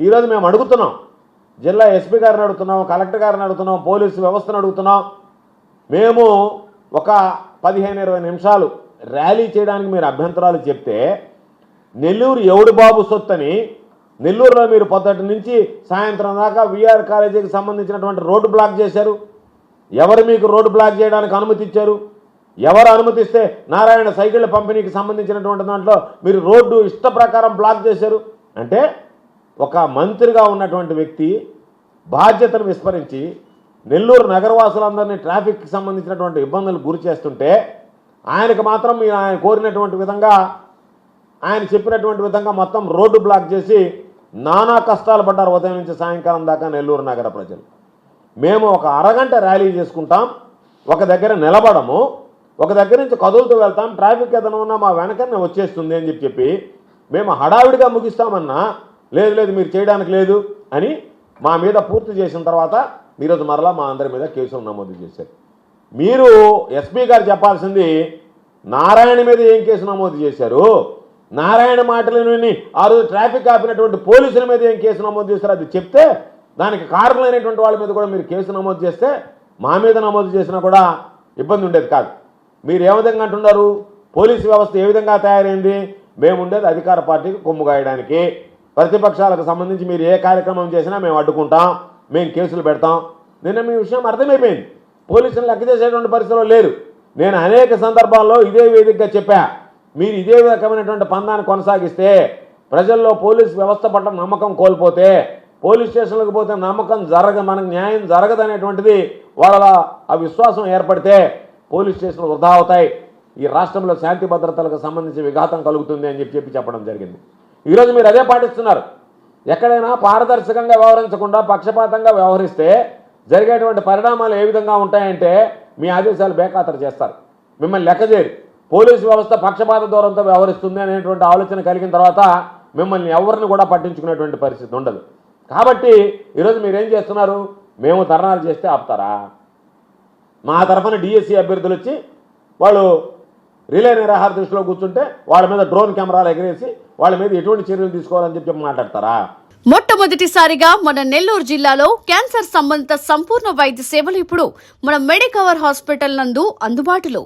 ఈరోజు మేము అడుగుతున్నాం, జిల్లా ఎస్పీ గారిని అడుగుతున్నాం, కలెక్టర్ గారిని అడుగుతున్నాం, పోలీసు వ్యవస్థను అడుగుతున్నాం. మేము ఒక 15-20 నిమిషాలు ర్యాలీ చేయడానికి మీరు అభ్యంతరాలు చెప్తే, నెల్లూరు ఎవడు బాబు సొత్తని నెల్లూరులో మీరు పొద్దుటి నుంచి సాయంత్రం దాకా విఆర్ కాలేజీకి సంబంధించినటువంటి రోడ్డు బ్లాక్ చేశారు. ఎవరు మీకు రోడ్డు బ్లాక్ చేయడానికి అనుమతి ఇచ్చారు? ఎవరు అనుమతిస్తే నారాయణ సైకిళ్ళ పంపిణీకి సంబంధించినటువంటి దాంట్లో మీరు రోడ్డు ఇష్ట ప్రకారం బ్లాక్ చేశారు అంటే, ఒక మంత్రిగా ఉన్నటువంటి వ్యక్తి బాధ్యతను విస్మరించి నెల్లూరు నగరవాసులందరినీ ట్రాఫిక్కి సంబంధించినటువంటి ఇబ్బందులు గురి చేస్తుంటే, ఆయనకు మాత్రం మీరు ఆయన కోరినటువంటి విధంగా, ఆయన చెప్పినటువంటి విధంగా మొత్తం రోడ్డు బ్లాక్ చేసి నానా కష్టాలు పడ్డారు ఉదయం నుంచి సాయంకాలం దాకా నెల్లూరు నగర ప్రజలు. మేము ఒక అరగంట ర్యాలీ చేసుకుంటాం, ఒక దగ్గర నిలబడము, ఒక దగ్గర నుంచి కదులుతూ వెళ్తాం, ట్రాఫిక్ ఏదైనా ఉన్నా మా వెనకనే వచ్చేస్తుంది అని చెప్పి మేము హడావిడిగా ముగిస్తామన్నా, లేదు లేదు మీరు చేయడానికి లేదు అని మా మీద పూర్తి చేసిన తర్వాత ఈరోజు మరలా మా అందరి మీద కేసులు నమోదు చేశారు. మీరు ఎస్పీ గారు చెప్పాల్సింది, నారాయణ మీద ఏం కేసు నమోదు చేశారు, నారాయణ మాటలు విని ఆ రోజు ట్రాఫిక్ ఆపినటువంటి పోలీసుల మీద ఏం కేసు నమోదు చేశారు అది చెప్తే, దానికి కారణమైనటువంటి వాళ్ళ మీద కూడా మీరు కేసు నమోదు చేస్తే మా మీద నమోదు చేసినా కూడా ఇబ్బంది ఉండేది కాదు. మీరు ఏ విధంగా అంటున్నారు, పోలీసు వ్యవస్థ ఏ విధంగా తయారైంది? మేము ఉండేది అధికార పార్టీకి కొమ్ము గాయడానికి. ప్రతిపక్షాలకు సంబంధించి మీరు ఏ కార్యక్రమం చేసినా మేము అడ్డుకుంటాం, మేము కేసులు పెడతాం. నిన్న మీ విషయం అర్థమైపోయింది, పోలీసులు లెక్క చేసేటువంటి పరిస్థితిలో లేరు. నేను అనేక సందర్భాల్లో ఇదే వేదికగా చెప్పా, మీరు ఇదే రకమైనటువంటి పందాన్ని కొనసాగిస్తే, ప్రజల్లో పోలీసు వ్యవస్థ పట్ల నమ్మకం కోల్పోతే, పోలీస్ స్టేషన్లకు పోతే నమ్మకం మనకు న్యాయం జరగదనేటువంటిది వాళ్ళ ఆ విశ్వాసం ఏర్పడితే పోలీస్ స్టేషన్లు వృధా అవుతాయి, ఈ రాష్ట్రంలో శాంతి భద్రతలకు సంబంధించి విఘాతం కలుగుతుంది అని చెప్పడం జరిగింది. ఈరోజు మీరు అదే పాటిస్తున్నారు. ఎక్కడైనా పారదర్శకంగా వ్యవహరించకుండా పక్షపాతంగా వ్యవహరిస్తే జరిగేటువంటి పరిణామాలు ఏ విధంగా ఉంటాయంటే, మీ ఆదేశాలు బేఖాతరు చేస్తారు, మిమ్మల్ని లెక్క చేయరు. పోలీసు వ్యవస్థ పక్షపాత దూరంతో వ్యవహరిస్తుంది అనేటువంటి ఆలోచన కలిగిన తర్వాత మిమ్మల్ని ఎవరిని కూడా పట్టించుకునేటువంటి పరిస్థితి ఉండదు. కాబట్టి ఈరోజు మీరేం చేస్తున్నారు, మేము ధర్నాలు చేస్తే ఆపుతారా? మా తరఫున డిఎస్సి అభ్యర్థులు వచ్చి వాళ్ళు రిలే నిరాహార దృష్టిలో కూర్చుంటే వాళ్ళ మీద డ్రోన్ కెమెరాలు ఎగరేసి వాళ్ళ మీద ఎటువంటి చర్యలు తీసుకోవాలని చెప్పి మాట్లాడతారా? మొట్టమొదటిసారిగా మన నెల్లూరు జిల్లాలో క్యాన్సర్ సంబంధిత సంపూర్ణ వైద్య సేవలు ఇప్పుడు మన మెడికవర్ హాస్పిటల్ నందు అందుబాటులో.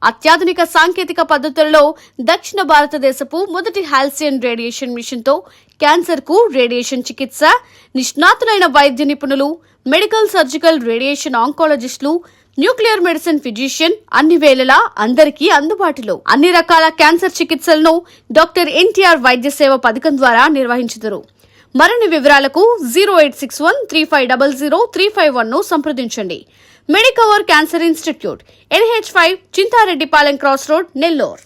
అత్యాధునిక సాంకేతిక పద్ధతుల్లో దక్షిణ భారతదేశపు మొదటి హాల్సియన్ రేడియేషన్ మిషన్ తో క్యాన్సర్ కు రేడియేషన్ చికిత్స, నిష్ణాతులైన వైద్య నిపుణులు, మెడికల్ సర్జికల్ రేడియేషన్ ఆంకాలజిస్టులు, న్యూక్లియర్ మెడిసిన్ ఫిజిషియన్ అన్ని వేళలా అందరికీ అందుబాటులో. అన్ని రకాల క్యాన్సర్ చికిత్సలను డాక్టర్ ఎన్టీఆర్ వైద్య సేవ పథకం ద్వారా నిర్వహించుదురు. మరిన్ని వివరాలకు 086135003551 సంప్రదించండి. Medicover cancer institute, NH5, Chintareddypalem cross road, Nellore.